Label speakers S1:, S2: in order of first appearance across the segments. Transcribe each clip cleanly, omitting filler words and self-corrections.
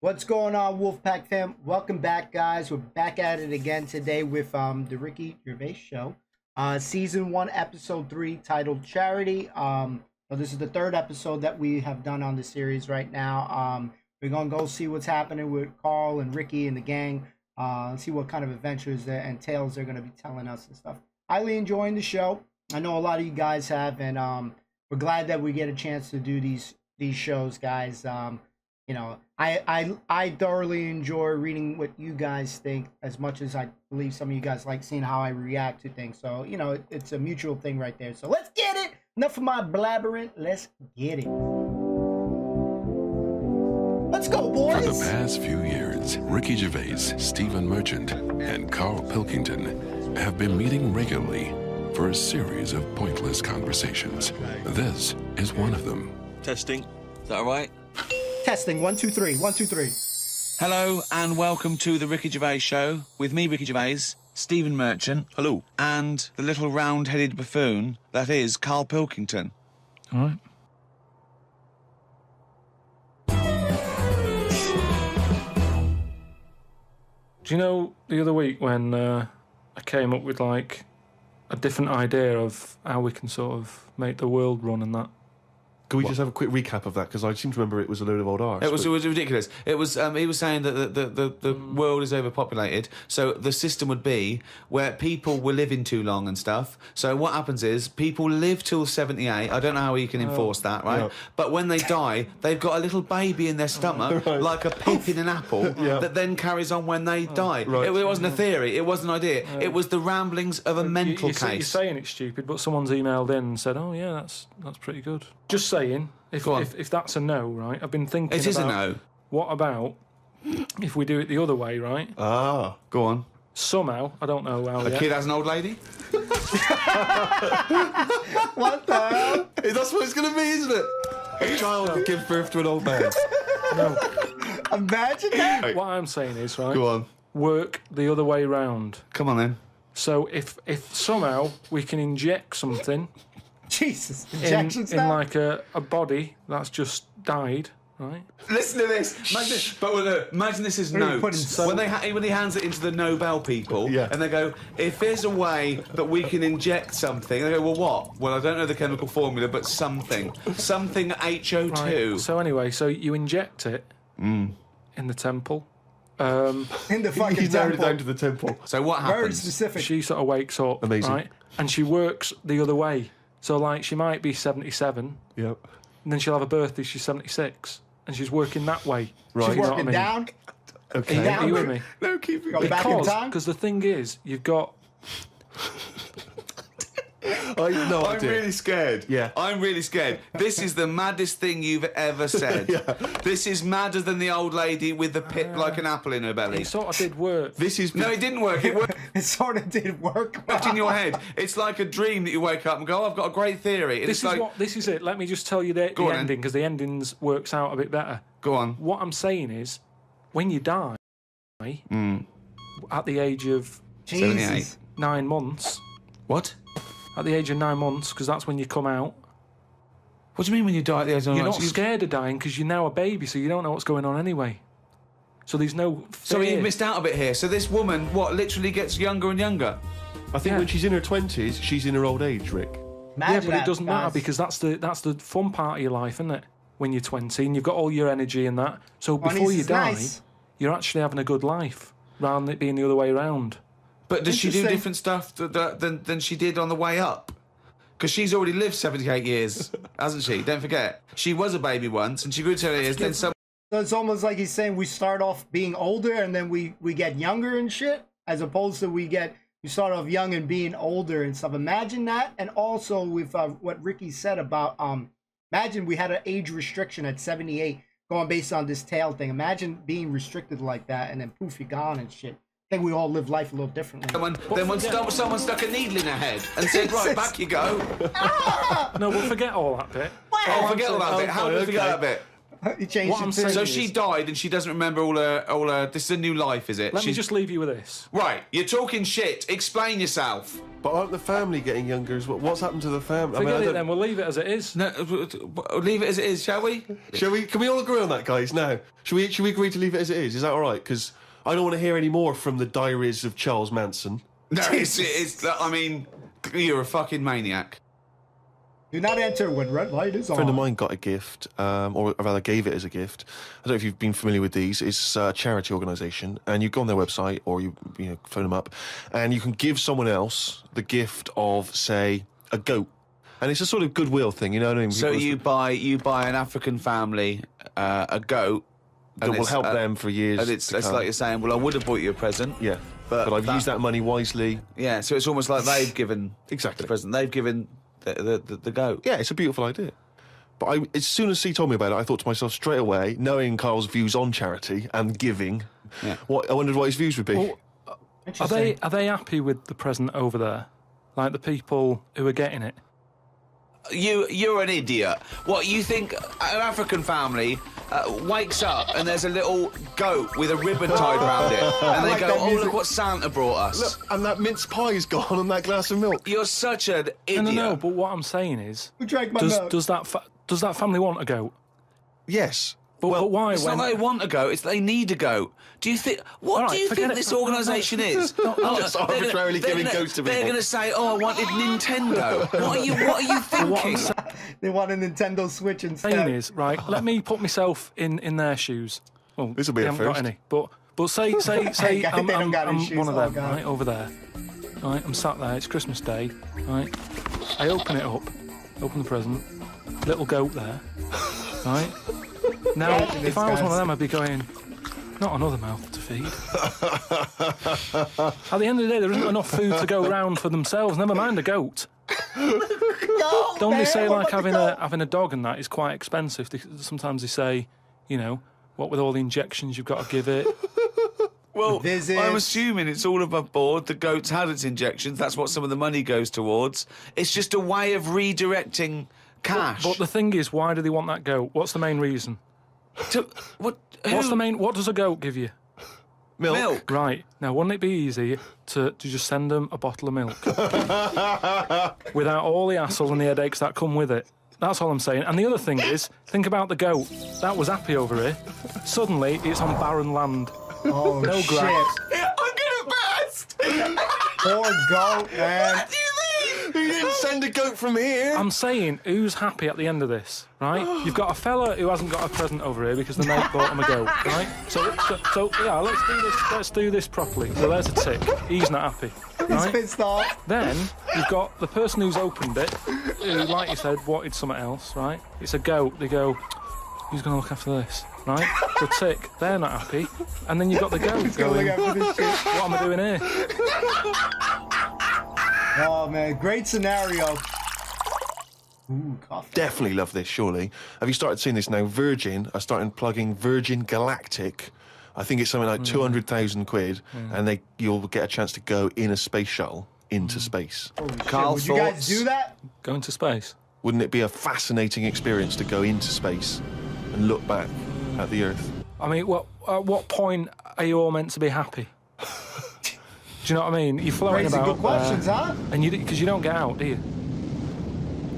S1: What's going on, Wolfpack fam? Welcome back, guys. We're back at it again today with the Ricky Gervais Show. Season 1, Episode 3, titled Charity. So this is the third episode that we have done on the series right now. We're going to go see what's happening with Carl and Ricky and the gang. See what kind of adventures and tales they're going to be telling us and stuff. Highly enjoying the show. I know a lot of you guys have, and we're glad that we get a chance to do these shows, guys. You know, I thoroughly enjoy reading what you guys think as much as I believe some of you guys like seeing how I react to things. So, you know, it's a mutual thing right there. So let's get it. Enough of my blabbering. Let's get it. Let's go, boys.
S2: For the past few years, Ricky Gervais, Stephen Merchant, and Carl Pilkington have been meeting regularly for a series of pointless conversations. This is one of them.
S3: Testing. Is that all right?
S1: Testing. 1, 2, 3. 1, 2, 3.
S3: Hello and welcome to the Ricky Gervais Show with me, Ricky Gervais, Stephen Merchant. Hello. And the little round-headed buffoon that is Carl Pilkington.
S4: All right. Do you know the other week when I came up with like a different idea of how we can sort of make the world run and that?
S5: Can we just have a quick recap of that? Because I seem to remember it was a load of old arse.
S3: It was ridiculous. It was he was saying that the world is overpopulated, so the system would be where people were living too long and stuff. So what happens is people live till 78. I don't know how you can enforce that, right?
S5: Yeah.
S3: But when they die, they've got a little baby in their stomach,
S5: Right.
S3: like a pip in an apple, that then carries on when they die.
S5: Right.
S3: It wasn't a theory. It wasn't an idea. It was the ramblings of a mental
S4: You're
S3: case.
S4: saying it's stupid, but someone's emailed in and said, "Oh yeah, that's pretty good." Just saying. If that's a no, right? I've been thinking.
S3: It is a no.
S4: What about if we do it the other way, right?
S5: Ah,
S3: Go on.
S4: Somehow, I don't know how.
S3: A
S4: yet.
S3: kid has an old lady?
S1: What the hell?
S5: that's what it's going to be, isn't it? A child gives birth to an old man.
S4: No.
S1: Imagine that.
S4: What I'm saying is, right?
S5: Go on.
S4: Work the other way round.
S3: Come on then.
S4: So if somehow we can inject something
S1: Jesus.
S4: in
S1: Injections now?
S4: like a body that's just died, right?
S3: Listen to this. Imagine this is
S1: What are you
S3: notes.
S1: putting-
S3: When he hands it into the Nobel people,
S5: Yeah.
S3: and they go, if there's a way that we can inject something, they go, well, what? Well, I don't know the chemical formula, but something. Something HO2.
S4: Right. So anyway, so you inject it in the temple.
S1: In the fucking
S5: He's narrowed it
S1: temple.
S5: down to the temple.
S3: So what
S1: Very
S3: happens?
S1: specific.
S4: She sort of wakes up,
S5: Amazing.
S4: right? And she works the other way. So, like, she might be 77,
S5: Yep.
S4: and then she'll have a birthday, she's 76, and she's working that way.
S5: Right.
S1: She's
S4: You know what
S1: working
S4: I mean?
S1: down.
S5: Okay.
S4: Are you with me?
S5: No, keep it.
S1: Go back in time.
S4: Because the thing is, you've got...
S5: I have no
S3: I'm
S5: idea.
S3: really scared.
S5: Yeah.
S3: I'm really scared. This is the maddest thing you've ever said. This is madder than the old lady with the pip like an apple in her belly.
S4: It sort of did work.
S5: This is...
S3: No, it didn't work. It worked
S1: It sort of did work.
S3: in your head. It's like a dream that you wake up and go, oh, I've got a great theory. And
S4: This
S3: it's
S4: is
S3: like,
S4: this is it. Let me just tell you the
S3: Go on, then.
S4: ending, because the endings works out a bit better.
S3: Go on.
S4: What I'm saying is, when you die, at the age of
S1: Jesus.
S4: 9 months,
S3: What?
S4: at the age of 9 months, because that's when you come out,
S3: What do you mean when you die at the age of
S4: you're
S3: 9
S4: not scared of dying because you're now a baby, so you don't know what's going on anyway. So there's no
S3: So
S4: fear.
S3: you missed out a bit here. So this woman, what, literally gets younger and younger?
S5: I think
S4: Yeah.
S5: when she's in her 20s, she's in her old age, Rick.
S4: Yeah,
S1: Imagine
S4: but it
S1: that,
S4: doesn't matter
S1: guys.
S4: because that's the fun part of your life, isn't it? When you're 20 and you've got all your energy and that. So before
S1: 20s
S4: you
S1: is
S4: die,
S1: nice.
S4: you're actually having a good life rather than it being the other way around.
S3: But does she do
S1: Interesting.
S3: different stuff than she did on the way up? Because she's already lived 78 years, hasn't she? Don't forget. She was a baby once and she grew to 78 years, then some...
S1: So it's almost like he's saying we start off being older and then we get younger and shit, as opposed to we start off young and being older and stuff. Imagine that. And also with what Ricky said about imagine we had an age restriction at 78 going based on this tail thing. Imagine being restricted like that and then poof, you're gone and shit. I think we all live life a little differently.
S3: Someone stuck a needle in her head and said, right, back you go.
S4: No, we'll forget all that bit.
S3: Oh, forget all that bit. How do we forget that bit?
S1: He changed
S4: What
S1: it
S4: I'm
S1: too.
S4: saying
S3: So
S4: is-
S3: she died and she doesn't remember all her. This is a new life, is it?
S4: Let me just leave you with this.
S3: Right, you're talking shit. Explain yourself.
S5: But aren't the family getting younger as well? What's happened to the family?
S4: Forget
S5: I
S4: it
S5: don't-
S4: then. We'll leave it as it is.
S3: No, leave it as it is, shall we?
S5: Shall we? Can we all agree on that, guys? Now, should we agree to leave it as it is? Is that all right? Because I don't want to hear any more from the diaries of Charles Manson.
S3: No, it's. I mean, you're a fucking maniac.
S1: Do not enter when red light is on.
S5: A friend of mine got a gift, or rather gave it as a gift. I don't know if you've been familiar with these. It's a charity organisation, and you go on their website or you phone them up, and you can give someone else the gift of, say, a goat. And it's a sort of goodwill thing, you know what I mean?
S3: So
S5: People-
S3: you buy an African family a goat
S5: that will help them for years.
S3: And it's
S5: to come.
S3: like you're saying, well, I would have bought you a present.
S5: Yeah,
S3: but
S5: I've used that money wisely.
S3: Yeah, so it's almost like they've given
S5: Exactly.
S3: the present. They've given the goat.
S5: Yeah, it's a beautiful idea. But as soon as he told me about it, I thought to myself straight away, knowing Carl's views on charity and giving,
S3: Yeah.
S5: I wondered what his views would be.
S4: Well, are they happy with the present over there? Like the people who are getting it?
S3: You're an idiot. What, you think an African family wakes up and there's a little goat with a ribbon tied around it, and they
S1: like
S3: go,
S1: that
S3: "Oh,
S1: music.
S3: look what Santa brought us."
S5: Look, and that mince pie's gone and that glass of milk.
S3: You're such an idiot.
S4: No, but what I'm saying is,
S1: Who drank my milk?
S4: does that family want a goat?
S5: Yes.
S4: But why?
S3: It's not they want a goat, it's they need a goat. Do you think... What
S4: All
S3: do
S4: right,
S3: you
S4: forget
S3: think
S4: it.
S3: this organisation is?
S5: Just arbitrarily giving goats to
S3: They're
S5: people.
S3: going to say, oh, I wanted Nintendo. What are you thinking?
S1: They want a Nintendo Switch instead.
S4: Saying is, right, let me put myself in their shoes. Well,
S5: This'll be
S4: they
S5: a
S4: haven't got
S5: first.
S4: any. But say
S1: They
S4: I'm
S1: don't got any shoes,
S4: one of
S1: oh,
S4: them,
S1: God.
S4: right, over there. Right, I'm sat there, it's Christmas Day, right? I open it up, open the present, little goat there, right? Now, if I was one of them, I'd be going, not another mouth to feed. At the end of the day, there isn't enough food to go round for themselves, never mind a goat. Don't they say like having a dog and that is quite expensive? Sometimes they say, what with all the injections you've got to give it.
S3: Well,
S1: Visits.
S3: I'm assuming it's all above board. The goat's had its injections. That's what some of the money goes towards. It's just a way of redirecting cash.
S4: But the thing is, why do they want that goat? What's the main reason? What does a goat give you?
S3: Milk.
S4: Right. Now, wouldn't it be easy to just send them a bottle of milk? Without all the hassle and the headaches that come with it. That's all I'm saying. And the other thing is, think about the goat. That was happy over here. Suddenly, it's on barren land.
S1: Oh,
S4: No
S1: shit.
S4: grass.
S3: I'm gonna burst.
S1: Poor goat, man.
S3: What do you mean?
S5: You didn't send a goat from here.
S4: I'm saying, who's happy at the end of this, right? You've got a fella who hasn't got a present over here because the mate bought him a goat, right? So yeah, let's do this properly. So there's a tick. He's not happy,
S1: He's
S4: right?
S1: pissed off.
S4: Then you've got the person who's opened it, who, like you said, wanted something else, right? It's a goat. They go, who's going to look after this, right? The tick, they're not happy. And then you've got the goat
S1: He's gonna
S4: going,
S1: look after this shit.
S4: what am I doing here?
S1: Oh, man. Great scenario. Ooh, coffee.
S5: Definitely love this, surely. Have you started seeing this now? Virgin are starting plugging Virgin Galactic. I think it's something like 200,000 quid, and you'll get a chance to go in a space shuttle into space.
S1: Holy shit.
S3: Carl,
S1: Would you guys
S3: thoughts?
S1: do that?
S4: Going to space.
S5: Wouldn't it be a fascinating experience to go into space and look back at the Earth?
S4: I mean, at what point are you all meant to be happy? Do you know what I mean? You're floating
S1: Crazy
S4: about.
S1: good questions, huh?
S4: And because you don't get out, do you?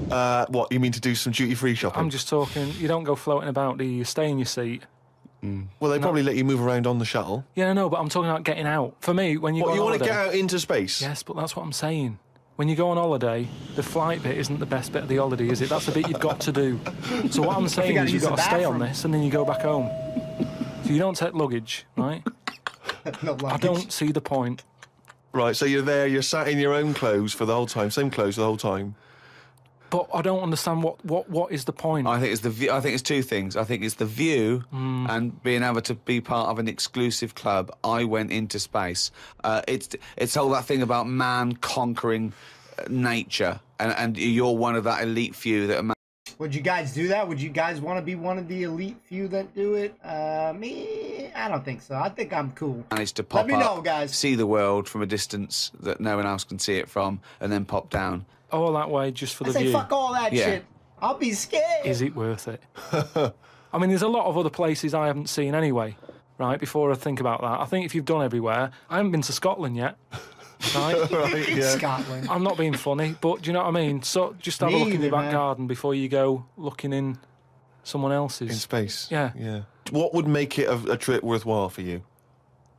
S5: What, you mean to do some duty-free shopping?
S4: I'm just talking. You don't go floating about, do you? You stay in your seat.
S5: Well, they probably let you move around on the shuttle.
S4: Yeah, no, but I'm talking about getting out. For me, when you go
S5: What,
S4: on
S5: you want to
S4: holiday,
S5: get out into space?
S4: yes, but that's what I'm saying. When you go on holiday, the flight bit isn't the best bit of the holiday, is it? That's the bit you've got to do. So what I'm saying
S1: gotta
S4: is you've
S1: use
S4: got
S1: the
S4: to stay on
S1: bathroom.
S4: this and then you go back home. So you don't take luggage, right?
S1: No
S4: I
S1: luggage.
S4: don't see the point.
S5: Right, so you're there, you're sat in your own clothes for the whole time, same clothes the whole time.
S4: But I don't understand what is the point.
S3: I think it's the view. I think it's two things. I think it's the view and being able to be part of an exclusive club. I went into space. It's all that thing about man conquering nature, and you're one of that elite few that are.
S1: Would you guys do that? Would you guys want to be one of the elite few that do it? Me, I don't think so. I think I'm cool.
S3: Managed to pop
S1: Let me
S3: up,
S1: know, guys.
S3: see the world from a distance that no one else can see it from, and then pop down.
S4: All that way just for
S1: I
S4: the
S1: say
S4: view.
S1: fuck all that
S3: Yeah.
S1: shit. I'll be scared.
S4: Is it worth it? I mean, there's a lot of other places I haven't seen anyway, right, before I think about that. I think if you've done everywhere, I haven't been to Scotland yet, right?
S5: Right, yeah.
S1: Scotland.
S4: I'm not being funny, but do you know what I mean? So just have a look in your back garden before you go looking in someone else's.
S5: In space.
S4: Yeah.
S5: Yeah. What would make it a trip worthwhile for you?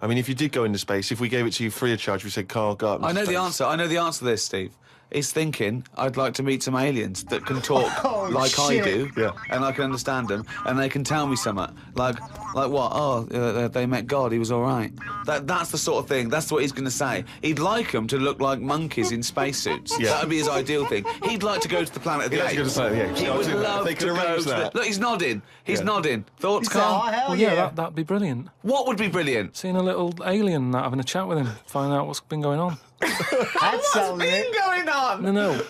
S5: I mean, if you did go into space, if we gave it to you free of charge, we said, Carl, go up
S3: I know
S5: into
S3: the
S5: space."
S3: answer. I know the answer to this, Steve. He's thinking, I'd like to meet some aliens that can talk
S1: Oh,
S3: like
S1: shit.
S3: I do,
S5: Yeah.
S3: and I can understand them, and they can tell me something. Like what? Oh, they met God, he was all right. That's the sort of thing, that's what he's going to say. He'd like them to look like monkeys in spacesuits.
S5: Yeah.
S3: That would be his ideal thing. He'd like to go to the planet of the
S5: He'd like
S3: apes.
S5: to go to the planet of the apes.
S3: He
S5: I'll
S3: would
S5: do that.
S3: love
S5: They
S3: to
S5: could
S3: go
S5: arrange
S3: to the...
S5: that.
S3: Look, he's nodding. He's
S5: Yeah.
S3: nodding. Thoughts,
S1: He said,
S3: Carl?
S1: "Oh, hell
S4: Well,
S1: yeah."
S4: that'd be brilliant.
S3: What would be brilliant?
S4: Seeing a little alien and that, having a chat with him, find out what's been going on.
S1: That's selling it.
S3: going on?
S4: No,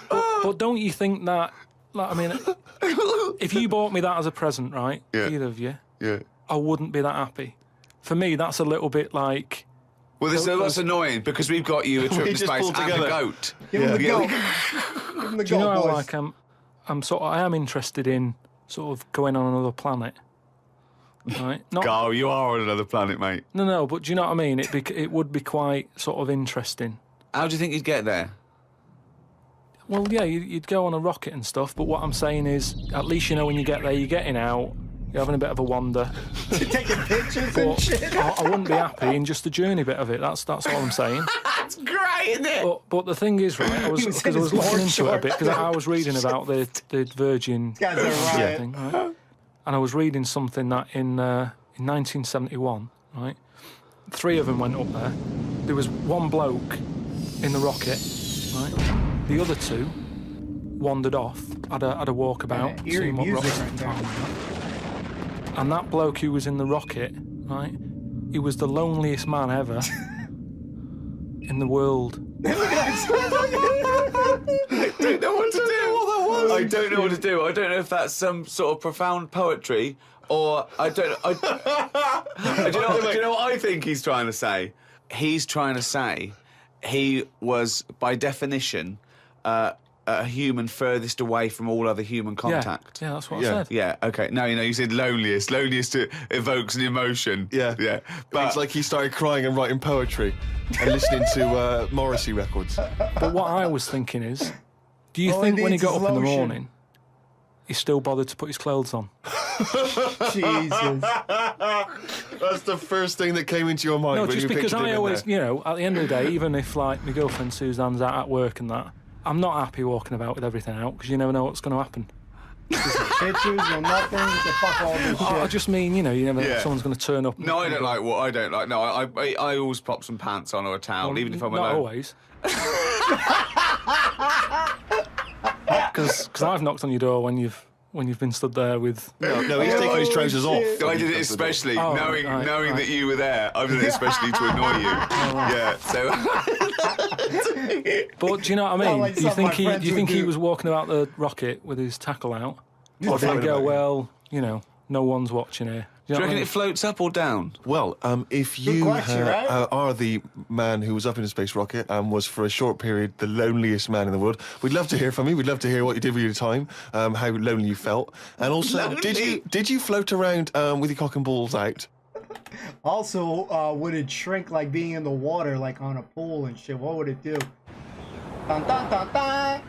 S4: but don't you think that, like, I mean, if you bought me that as a present, right,
S5: Yeah.
S4: either of you,
S5: Yeah.
S4: I wouldn't be that happy. For me, that's a little bit like...
S3: Well, that's annoying because we've got you a trip
S5: We
S3: to
S5: just
S3: space
S5: pulled
S3: and a
S5: together.
S3: goat.
S1: Give him the
S5: Yeah.
S1: go. Give him the
S4: Do you know
S1: go,
S4: how,
S1: boys.
S4: like, I am interested in sort of going on another planet, right? Not,
S3: Carl, you are on another planet, mate.
S4: no, but do you know what I mean? It would be quite sort of interesting.
S3: How do you think you'd get there?
S4: Well, yeah, you'd go on a rocket and stuff, but what I'm saying is, at least you know when you get there, you're getting out, you're having a bit of a wander.
S1: Taking pictures and
S4: But
S1: shit.
S4: I wouldn't be happy in just the journey bit of it. That's all I'm saying.
S3: That's great, isn't it?
S4: But the thing is, right, I was
S1: He was
S4: because
S1: in
S4: I was
S1: his
S4: looking
S1: board
S4: into it a
S1: shorts.
S4: bit because I was reading about the Virgin
S1: Guys are riot.
S4: thing, right? And I was reading something that in 1971, right, 3 of them went up there. There was one bloke in the rocket, right? The other 2 wandered off, had a walkabout,
S1: Yeah, eerie
S4: seeing what
S1: music
S4: rockets
S1: right
S4: could
S1: there.
S4: find. And that bloke who was in the rocket, right, he was the loneliest man ever in the world.
S3: I don't know what to do. I don't know what to do. I don't know if that's some sort of profound poetry or I don't. Do you know what I think he's trying to say? He's trying to say he was, by definition, a human furthest away from all other human contact.
S4: Yeah, that's what
S5: Yeah.
S4: I said.
S3: Yeah, okay. No, you said loneliest. Loneliest evokes an emotion.
S5: Yeah.
S3: Yeah.
S5: But it's like he started crying and writing poetry and listening to Morrissey records.
S4: But what I was thinking is, do you
S1: All he
S4: think when he
S1: needs
S4: got
S1: is
S4: up in the
S1: lotion.
S4: morning, he still bothered to put his clothes on?
S1: Jesus.
S5: That's the first thing that came into your mind.
S4: No,
S5: when
S4: just
S5: you
S4: because
S5: pictured him
S4: I
S5: in
S4: always,
S5: there.
S4: you know, at the end of the day, even if, like, my girlfriend Suzanne's out at work and that, I'm not happy walking about with everything out because you never know what's going to happen.
S1: Pictures, no nothing. To fuck all this
S4: I
S1: shit.
S4: just mean, you know, you never know
S3: Yeah.
S4: if someone's going to turn up. and-
S3: No, I don't like what I don't like. No, I always pop some pants on or a towel, even if I'm
S4: Not
S3: alone.
S4: always. Because I've knocked on your door when you've been stood there with.
S5: No, he's taking his trousers off.
S3: I did it especially
S4: Oh,
S3: knowing
S4: right.
S3: that you were there. I did it especially to annoy you. Yeah. So
S4: But do you know what I
S1: Not
S4: mean?
S1: like
S4: do you
S1: some of my
S4: think
S1: friends would
S4: he
S1: do.
S4: was walking about the rocket with his tackle out? Or did
S5: floating
S4: he go,
S5: about, yeah.
S4: well, you know, no one's watching here?
S3: do
S4: Do
S3: you
S4: know what I
S3: reckon
S4: mean?
S3: it floats up or down?
S5: Well, if you
S1: question, right?
S5: are the man who was up in a space rocket and was for a short period the loneliest man in the world, we'd love to hear from you. We'd love to hear what you did with your time, how lonely you felt, and also
S3: Lonely?
S5: did you float around with your cock and balls out?
S1: Also, would it shrink like being in the water, like on a pool and shit? What would it do? Dun, dun, dun, dun.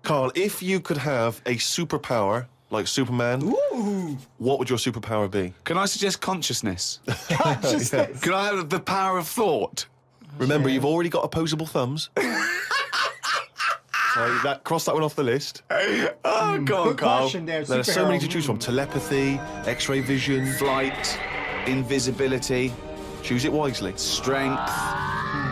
S5: Carl, if you could have a superpower like Superman,
S1: Ooh,
S5: what would your superpower be?
S3: Can I suggest consciousness?
S1: consciousness.
S3: Can I have the power of thought?
S5: Remember, you've already got opposable thumbs. So cross that one off the list.
S3: Oh, go on,
S1: Good
S3: Carl.
S1: question there.
S5: There's so many to
S1: superhero.
S5: choose from. Telepathy, X-ray vision.
S3: Flight, invisibility,
S5: Choose it wisely.
S3: strength,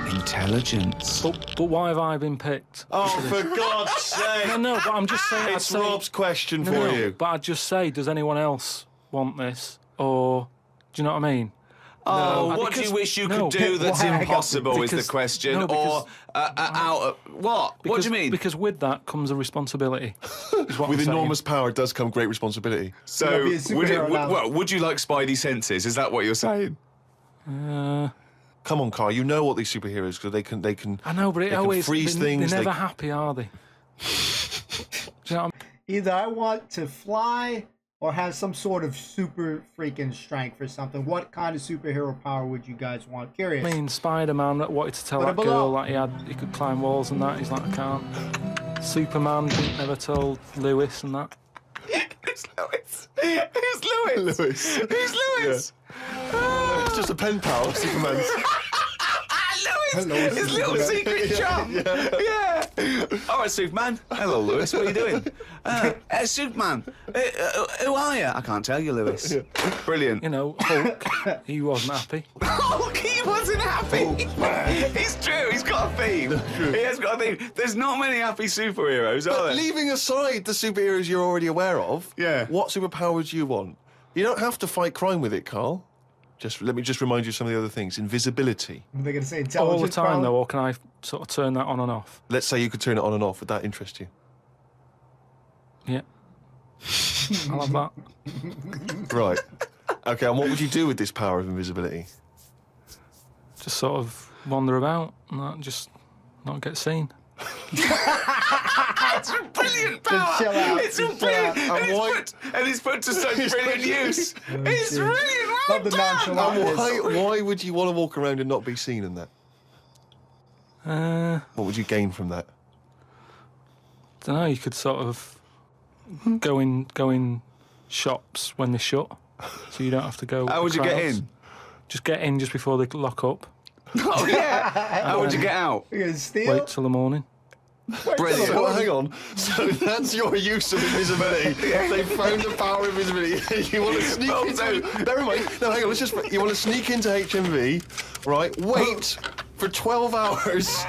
S3: intelligence.
S4: But why have I been picked?
S5: Oh, for God's sake!
S4: No, but I'm just saying.
S5: It's Rob's question
S4: No,
S5: for
S4: no,
S5: you.
S4: But I'd just say, does anyone else want this? Or, do you know what I mean?
S3: Oh,
S4: No,
S3: what do you
S4: because-
S3: wish you
S4: no,
S3: could do that's
S1: why I got-
S3: impossible is the
S4: because-
S3: question.
S4: no, because-
S3: or out of... What? What do you mean?
S4: Because with that comes a responsibility. Is what
S5: With
S4: I'm saying.
S5: enormous power does come great responsibility.
S3: So,
S1: You'll be a
S3: would,
S1: superhero now.
S3: would you like Spidey senses? Is that what you're saying?
S5: Come on, Carl. You know what these superheroes because they can.
S4: I know, but it
S5: they can
S4: always
S5: freeze
S4: they're
S5: things.
S4: never
S5: they-
S4: happy, are they? Do you know what I mean?
S1: Either I want to fly or has some sort of super freaking strength or something, what kind of superhero power would you guys want? Curious.
S4: I mean, Spider-Man that wanted to tell
S1: Put it
S4: that girl
S1: below.
S4: that he could climb walls and that. He's like, I can't. Superman never told Lewis and that.
S3: Who's Lewis? Who's Lewis?
S5: Lewis.
S3: Who's Lewis?
S5: It's just a pen pal, Superman's.
S3: Lewis, his little secret chum. Yeah. All right, Superman. Hello, Lewis. What are you doing? Superman. Who are you? I can't tell you, Lewis. Brilliant.
S4: You know, Hulk, he wasn't happy.
S3: Hulk, he wasn't happy. It's true. He's got a theme. He has got a theme. There's not many happy superheroes, are there?
S5: Leaving aside the superheroes you're already aware of,
S3: Yeah.
S5: what superpower would you want? You don't have to fight crime with it, Carl. Let me just remind you of some of the other things. Invisibility.
S1: They're going to say intelligence.
S4: All the time,
S1: probably?
S4: though, or can I sort of turn that on and off?
S5: Let's say you could turn it on and off. Would that interest you?
S4: Yeah. I'll have that.
S5: Right. Okay, and what would you do with this power of invisibility?
S4: Just sort of wander about and that, just not get seen.
S3: It's a brilliant power.
S1: chill out,
S3: It's a
S1: just chill
S3: brilliant,
S1: out.
S3: and it's put to such brilliant use. It's brilliant.
S1: Love the nonchalantness.
S5: Why would you want to walk around and not be seen in that? What would you gain from that?
S4: Don't know. You could sort of go in shops when they shut, so you don't have to go.
S3: How would you get in?
S4: Just get in just before they lock up.
S3: Oh yeah. How would you get out?
S1: You're going to steal?
S4: Wait till the morning.
S3: Brilliant.
S5: Well, hang on. So that's your use of invisibility. They found the power of invisibility. You want to sneak into... Never mind. No, hang on. You want to sneak into HMV, right? Wait for 12 hours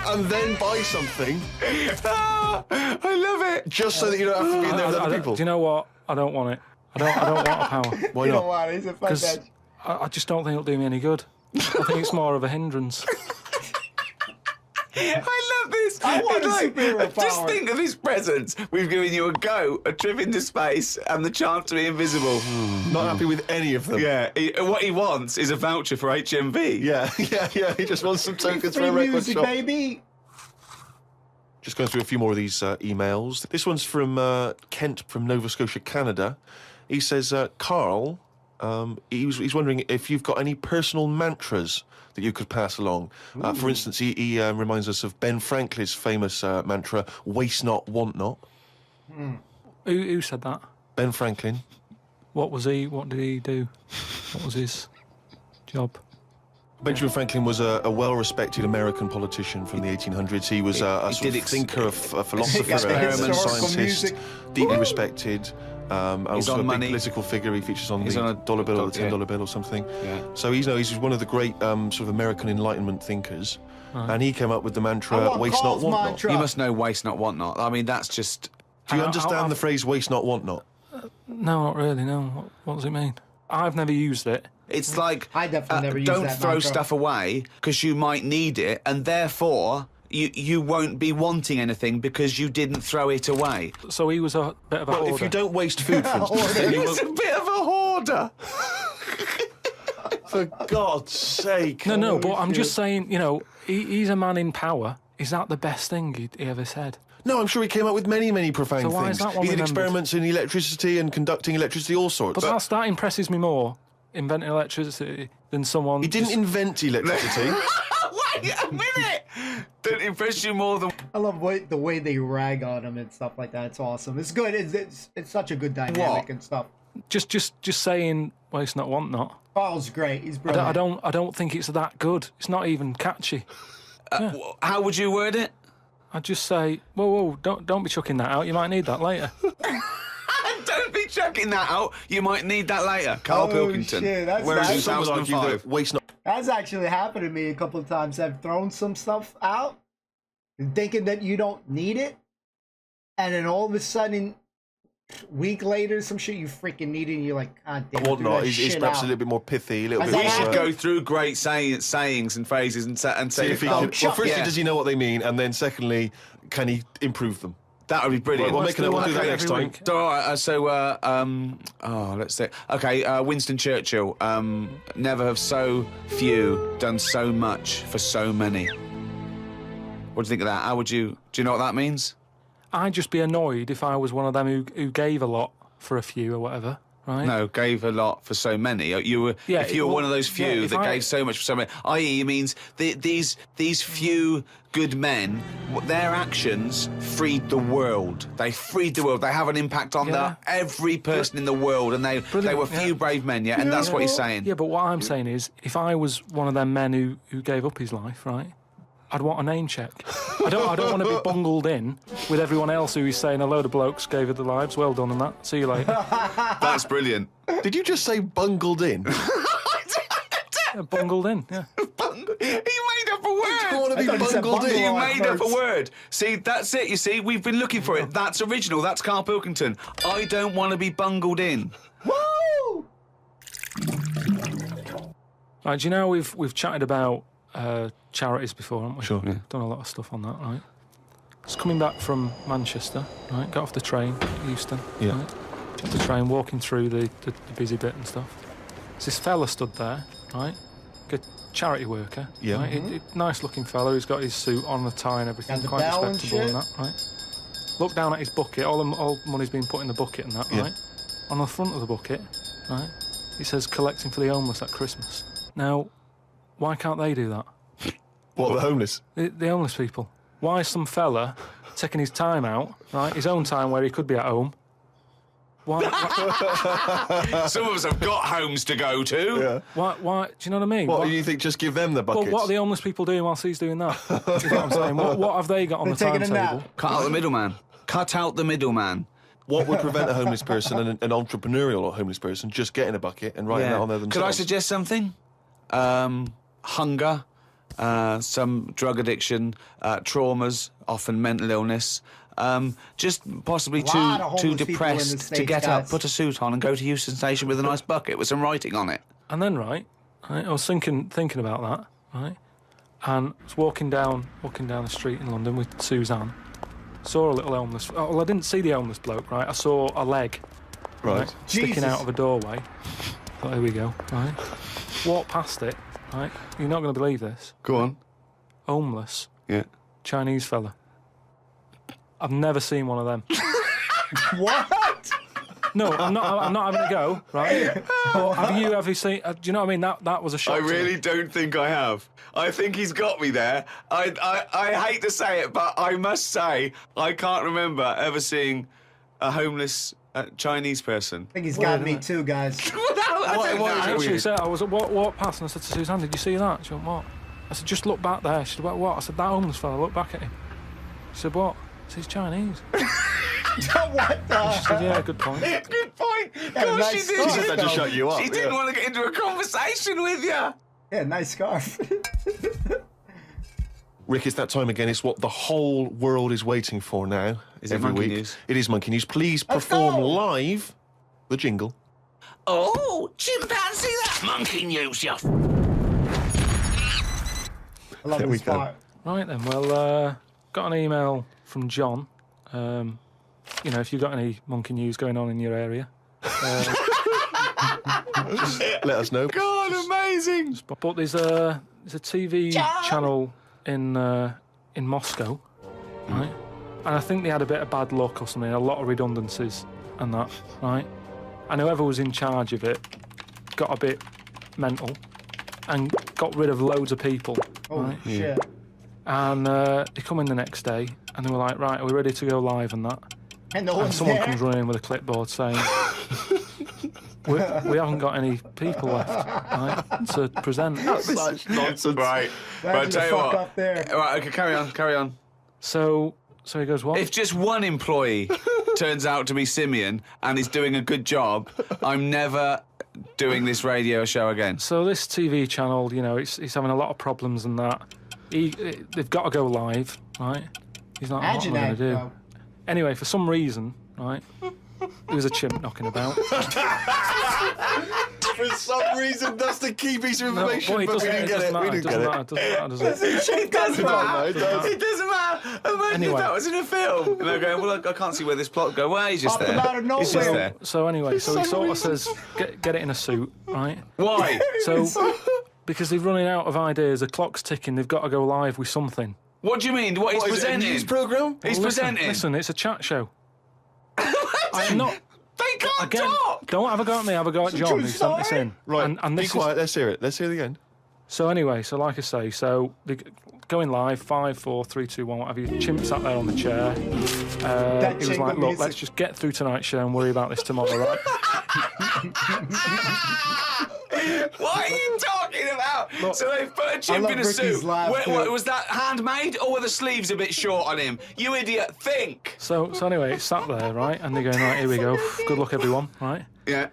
S5: and then buy something
S3: I love it.
S5: just so that you don't have to be in there with other people.
S4: Do you know what? I don't want it. I don't want a power.
S5: Why
S1: You
S5: not?
S1: don't want it. He's a fun
S4: Because
S1: bitch.
S4: I just don't think it'll do me any good. I think it's more of a hindrance.
S3: I love this.
S1: I want
S3: It's
S1: a superhero
S3: just
S1: power.
S3: think of his presents. We've given you a go, a trip into space, and the chance to be invisible.
S5: Not happy with any of them.
S3: Yeah. What he wants is a voucher for HMV.
S5: Yeah. He just wants some tokens for
S1: Free
S5: a record
S1: music,
S5: shop.
S1: baby.
S5: Just going through a few more of these emails. This one's from Kent from Nova Scotia, Canada. He says, Carl, he's wondering if you've got any personal mantras that you could pass along. For instance, he reminds us of Ben Franklin's famous mantra, waste not, want not.
S4: Who said that?
S5: Ben Franklin.
S4: What did he do? What was his job?
S5: Benjamin Franklin was a well-respected American politician from the 1800s. He was a sort of thinker, a philosopher, a
S3: Historical
S5: scientist,
S1: music.
S5: deeply respected. Also
S3: on
S5: a big
S3: money.
S5: political figure. He features on
S3: He's
S5: the
S3: on a
S5: dollar bill or the
S3: yeah.
S5: $10 bill or something.
S3: Yeah.
S5: So he's one of the great sort of American Enlightenment thinkers. And he came up with the
S1: I
S5: mantra,
S1: want
S5: waste not,
S1: Carl's
S5: want not.
S1: mantra.
S3: You must know waste not, want not. I mean, that's just...
S5: Do you
S4: I-
S5: understand
S4: I've-
S5: the phrase waste not, want not?
S4: No, not really. No. What does it mean? I've never used it.
S3: It's like...
S1: I definitely never used
S3: don't
S1: that
S3: throw
S1: mantra.
S3: stuff away, because you might need it, and therefore... You won't be wanting anything because you didn't throw it away.
S4: So he was a bit of a
S5: Well,
S4: hoarder.
S5: if you don't waste food, for instance, then you
S3: He's a
S5: won't...
S3: bit of a hoarder.
S5: For God's sake.
S4: No, but I'm just saying, you know, he's a man in power. Is that the best thing he ever said?
S5: No, I'm sure he came up with many, many profound
S4: So why
S5: things.
S4: is that one
S5: He did
S4: remembered?
S5: experiments in electricity and conducting electricity, all sorts.
S4: But that impresses me more, inventing electricity, than someone...
S5: He didn't
S4: just-
S5: invent electricity.
S3: Wait a minute! Don't impress you more than...
S1: I love the way they rag on him and stuff like that. It's awesome. It's good. It's such a good dynamic
S3: What?
S1: and stuff.
S4: Just saying, waste not, want not.
S1: Carl's great. He's brilliant.
S4: I don't think it's that good. It's not even catchy.
S3: How would you word it?
S4: I'd just say, whoa, don't be chucking that out. You might need that later.
S3: Don't be chucking that out. You might need that later. Carl
S1: Oh,
S3: Pilkington.
S1: shit, that's
S3: Whereas
S1: nice.
S3: in
S5: Some would argue
S3: 2005.
S5: that waste not...
S1: That's actually happened to me a couple of times. I've thrown some stuff out, thinking that you don't need it, and then all of a sudden, week later, some shit you freaking need it, and you're like, God damn it,
S5: What
S1: threw
S5: not?
S1: that
S5: He's
S1: shit
S5: perhaps
S1: out.
S5: a little bit more pithy, a little
S1: Has
S5: bit...
S3: We
S1: that
S3: should
S1: happened?
S3: go through great sayings and phrases and say
S5: See if he
S3: Carl,
S5: can, well, firstly,
S3: yeah.
S5: does he know what they mean? And then secondly, can he improve them?
S3: That would be brilliant.
S5: We'll make a note. We'll do that
S4: Okay,
S5: next
S4: every
S5: time.
S4: week.
S3: So, all right, let's see. Okay, Winston Churchill. Never have so few done so much for so many. What do you think of that? Do you know what that means?
S4: I'd just be annoyed if I was one of them who gave a lot for a few or whatever, right?
S3: No, gave a lot for so many. You were,
S4: Yeah,
S3: if you were
S4: well,
S3: one of those few
S4: yeah,
S3: that gave so much for so many, i.e., it means these few good men, their actions freed the world. They freed the world. They have an impact on every person in the world, and they were few brave men, and that's what he's saying.
S4: Yeah, but what I'm saying is, if I was one of them men who gave up his life, right, I'd want a name check. I don't want to be bungled in with everyone else who is saying a load of blokes gave it their lives. Well done on that. See you later.
S3: That's brilliant.
S5: Did you just say bungled in?
S4: Yeah, bungled in, yeah.
S3: He made up a word.
S5: I don't want to be
S1: thought you said
S5: bungled in.
S3: You
S1: bungle.
S3: made up a word. See, that's it, you see. We've been looking for it. That's original. That's Carl Pilkington. I don't want to be bungled in.
S1: Woo!
S4: Right, do you know we've chatted about charities before, haven't we?
S5: Sure, yeah.
S4: Done a lot of stuff on that, right? Just coming back from Manchester, right? Got off the train, Euston.
S5: Yeah.
S4: Right? Off the train, walking through the busy bit and stuff. There's this fella stood there, right? Good charity worker.
S5: Yeah.
S4: Right? Nice looking fella. He's got his suit on, the tie and everything.
S1: And the
S4: quite
S1: bell and
S4: respectable
S1: shit.
S4: and that, right? Look down at his bucket. All money's been put in the bucket and that,
S5: Yeah.
S4: right? On the front of the bucket, right? It says collecting for the homeless at Christmas. Now, why can't they do that?
S5: What, the homeless?
S4: The homeless people. Why is some fella taking his time out, right? His own time where he could be at home. Why?
S3: Some of us have got homes to go to.
S5: Yeah.
S4: Why? Do you know what I mean?
S5: What, do you think just give them the buckets?
S4: Well, what are the homeless people doing whilst he's doing that? Is what I'm saying. What have they got on
S1: They're
S4: the
S1: taking a
S4: timetable?
S1: nap.
S3: Cut out the middleman. Cut out the middleman.
S5: What would prevent a homeless person and an entrepreneurial or homeless person just getting a bucket and writing that on there themselves?
S3: Could I suggest something? Hunger, some drug addiction, traumas, often mental illness. Just possibly
S1: Lot of
S3: too
S1: homeless people in the
S3: depressed to
S1: States,
S3: get up,
S1: guys.
S3: put a suit on, and go to Euston Station with a nice bucket with some writing on it.
S4: And then, right, I was thinking about that, right, and I was walking down the street in London with Suzanne. Saw a little homeless. Oh, well, I didn't see the homeless bloke, right? I saw a leg,
S5: Right.
S4: sticking
S1: Jesus.
S4: out of a doorway. Thought, here we go, right? Walked past it, right? You're not going to believe this.
S3: Go on.
S4: Homeless
S3: Yeah.
S4: Chinese fella. I've never seen one of them.
S1: What?
S4: No, I'm not having a go, right? But have you seen? Do you know what I mean? That was a shock.
S3: I
S4: to me.
S3: really don't think I have. I think he's got me there. I hate to say it, but I must say I can't remember ever seeing a homeless Chinese person.
S1: I think he's got me too, guys.
S3: I
S4: I actually said, I was walked past and I said to Suzanne, "Did you see that?" She went, "What?" I said, "Just look back there." She said, "What?" I said, "That homeless fella. Look back at him." She said, "What?" I said, "He's Chinese."
S1: What the?
S4: She said, "Yeah, good point."
S3: Good point.
S1: Yeah,
S3: Gosh,
S1: nice
S3: she
S1: scarf.
S3: did.
S5: She said to shut you up.
S3: She didn't want to get into a conversation with you.
S1: Yeah, nice scarf.
S5: Rick, it's that time again. It's what the whole world is waiting for now.
S3: Is it
S5: every
S3: Monkey
S5: week.
S3: News?
S5: It is Monkey News. Please
S1: Let's
S5: perform
S1: go.
S5: live the jingle.
S3: Oh, chimpanzee, that monkey news, you.
S1: I love
S5: There we
S1: this
S5: go.
S1: part.
S4: Right then, well, got an email from John. If you've got any monkey news going on in your area,
S5: Let us know.
S3: God, amazing.
S4: but there's a TV channel in Moscow, right? And I think they had a bit of bad luck or something, a lot of redundancies and that, right? And whoever was in charge of it got a bit mental and got rid of loads of people,
S1: Oh
S4: right?
S1: shit.
S4: And they come in the next day and they were like, "Right, are we ready to go live?" and that.
S1: And no
S4: And
S1: one's
S4: someone
S1: there.
S4: comes running in with a clipboard saying, we haven't got any people left, right, to present.
S5: Such nonsense.
S3: Right.
S1: Imagine
S3: Right,
S1: the
S3: tell you
S1: fuck
S3: what.
S1: up there.
S3: Right, okay, carry on.
S4: So he goes, "What?"
S3: If just one employee turns out to be Simeon and is doing a good job, I'm never doing this radio show again.
S4: So this TV channel, it's having a lot of problems and that. They've got to go live, right? He's not.
S1: Imagine
S4: what am I
S1: that,
S4: gonna do?
S1: bro.
S4: Anyway, for some reason, right, there was a chimp knocking about.
S5: For some reason, that's the key piece of information,
S4: it
S5: but we
S4: doesn't-
S5: didn't
S4: it
S5: get
S4: doesn't
S5: it.
S4: matter,
S5: We didn't get
S4: doesn't
S5: it.
S4: matter, doesn't matter, does it?
S3: It doesn't matter.
S5: It does.
S3: It doesn't matter. Imagine
S4: Anyway.
S3: if that was in a film. And they're going, well, I can't see where this plot go. Well, he's just
S1: Popped him
S3: there.
S1: out of
S3: He's just
S1: nowhere.
S3: there.
S4: So anyway, so he sort of says, get it in a suit, right?
S3: Why?
S4: So because they're running out of ideas, the clock's ticking, they've got to go live with something.
S3: What do you mean? What he's
S5: What, is it a
S3: presenting?
S5: news programme?
S3: He's
S4: Well,
S3: presenting.
S4: Listen, it's a chat show. I'm not.
S3: They can't
S4: Again,
S3: talk.
S4: don't have a go at me. Have a go at
S1: a
S4: John,
S1: true
S4: who sent this
S1: story.
S4: in.
S5: Right,
S4: And
S5: be
S4: this
S5: quiet. Let's hear it. Let's hear it again.
S4: So anyway, so like I say, so going live, 5, 4, 3, 2, 1, what have you? Chimp sat there on the chair. He was
S1: jingle
S4: like, look,
S1: music.
S4: let's just get through tonight's show and worry about this tomorrow, right?
S3: What are you talking about? So they put a chimp
S1: love
S3: in a
S1: Ricky's
S3: suit.
S1: laugh, too.
S3: Was that handmade or were the sleeves a bit short on him? You idiot, think.
S4: So anyway, it's sat there, right? And they're going, right, here we go. Good luck, everyone, right?
S3: Yeah.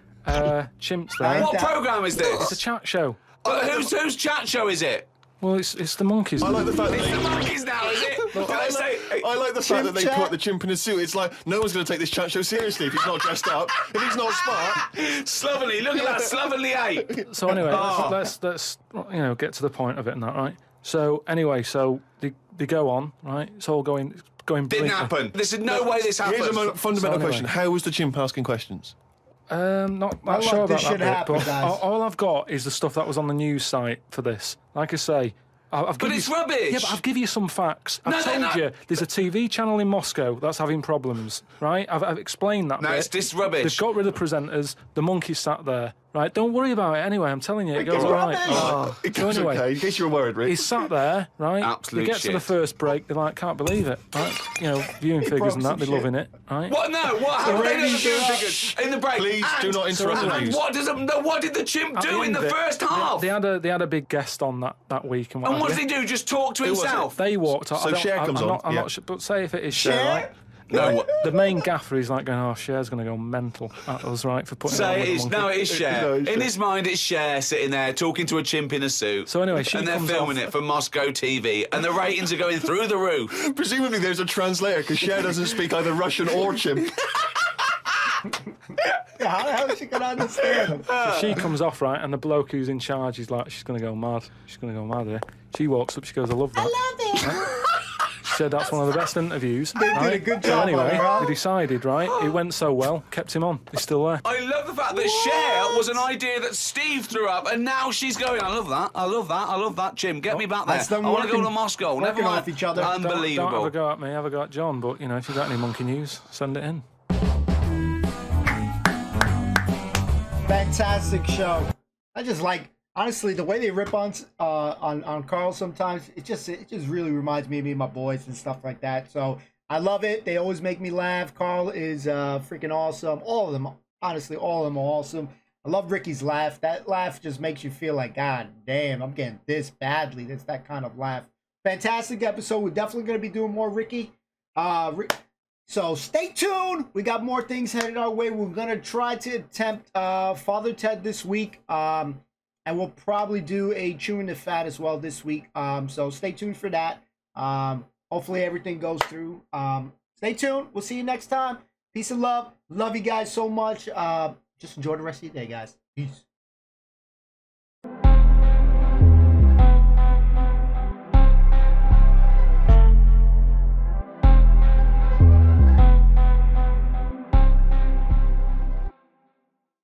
S4: Chimp's there.
S3: What programme is
S4: It's a
S3: this?
S4: chat show.
S3: Whose chat show is it?
S4: Well, it's the monkeys.
S5: I like the fact that
S3: It's the
S5: they...
S3: monkeys now, is it? Did I say...
S5: I like the fact that they
S1: chat.
S5: put the chimp in a suit. It's like, no one's going to take this chat show seriously if he's not dressed up, if he's not smart.
S3: Slovenly, look at that slovenly ape.
S4: So anyway,
S3: Oh.
S4: let's get to the point of it and that, right? So anyway, so they go on, right? It's all going
S3: Didn't
S4: brilliantly.
S3: happen. There's no way this happened.
S5: Here's a fundamental
S4: anyway.
S5: question. How was the chimp asking questions?
S4: Not
S1: I
S4: sure
S1: love
S4: about
S1: this
S4: that
S1: shit
S4: bit,
S1: happen,
S4: but
S1: guys.
S4: all I've got is the stuff that was on the news site for this. Like I say, I've
S3: But
S4: given
S3: it's
S4: you,
S3: rubbish.
S4: Yeah, but I've given you some facts. I've
S3: No, they're
S4: told
S3: not.
S4: you there's a TV channel in Moscow that's having problems, right? I've explained that.
S3: No,
S4: bit.
S3: it's rubbish.
S4: They've got rid of the presenters. The monkey sat there, right? Don't worry about it. Anyway, I'm telling you, it goes all right.
S5: It
S4: So
S5: goes
S4: anyway,
S5: okay, in case you were worried, Rick.
S4: he's sat there, right?
S3: Absolute
S4: They get to the
S3: shit.
S4: first break, they're like, can't believe it, right? You know, viewing figures
S1: broke
S4: and that,
S1: some
S4: they're
S1: shit.
S4: loving it, right?
S3: What? No, what happened? They
S1: ratings
S3: never
S1: are
S3: do
S1: up.
S3: figures in the break.
S5: Please do
S3: And-
S5: not interrupt the
S3: and
S5: news.
S3: what did the chimp
S4: At the
S3: do in
S4: end
S3: the
S4: of it,
S3: first half?
S4: They had a big guest on that week and what
S3: And what
S4: have
S3: did
S4: you.
S3: he do? Just talk to
S5: was it?
S3: himself?
S4: They walked out.
S5: So Cher comes on,
S4: I'm
S5: yeah.
S4: not sure, but say if it is Cher,
S1: Cher?
S4: right?
S3: No.
S4: The main gaffer is like going, oh, Cher's going to go mental at us, right, for putting
S3: Say
S4: it
S3: it
S4: on
S3: is.
S4: with the
S3: No,
S4: monkey.
S3: it is Cher.
S5: No, it's
S3: In
S5: Cher.
S3: his mind, it's Cher sitting there talking to a chimp in a suit.
S4: So anyway, she
S3: and they're
S4: comes
S3: filming
S4: off-
S3: it for Moscow TV, and the ratings are going through the roof.
S5: Presumably there's a translator because Cher doesn't speak either Russian or chimp.
S1: Yeah, how the hell is she gonna understand?
S4: So she comes off, right, and the bloke who's in charge, he's like, she's going to go mad. She's going to go mad here. She walks up, she goes, I love that. She said that's one of the best interviews.
S1: They did a good job
S4: So anyway,
S1: on her, huh?
S4: they decided, right, it went so well, kept him on. He's still there.
S3: I love the fact that Cher was an idea that Steve threw up, and now she's going, I love that, I love that, I love that, Chim, get me back there.
S1: That's them
S3: I want to go
S1: working-
S3: to Moscow. Never
S1: working
S3: mind.
S1: off each other.
S4: Don't have
S3: Unbelievable.
S4: a go at me, have a go at John, but, you know, if you've got any monkey news, send it in.
S1: Fantastic show. I just like, honestly, the way they rip on Carl sometimes. It just really reminds me of me and my boys and stuff like that. So I love it. They always make me laugh. Carl is freaking awesome. All of them, honestly, all of them are awesome. I love Ricky's laugh. That laugh just makes you feel like, God damn, I'm getting this badly. It's that kind of laugh. Fantastic episode. We're definitely going to be doing more Ricky. So stay tuned. We got more things headed our way. We're going to try to attempt Father Ted this week. And we'll probably do a Chewing the Fat as well this week. So stay tuned for that. Hopefully everything goes through. Stay tuned. We'll see you next time. Peace and love. Love you guys so much. Just enjoy the rest of your day, guys. Peace.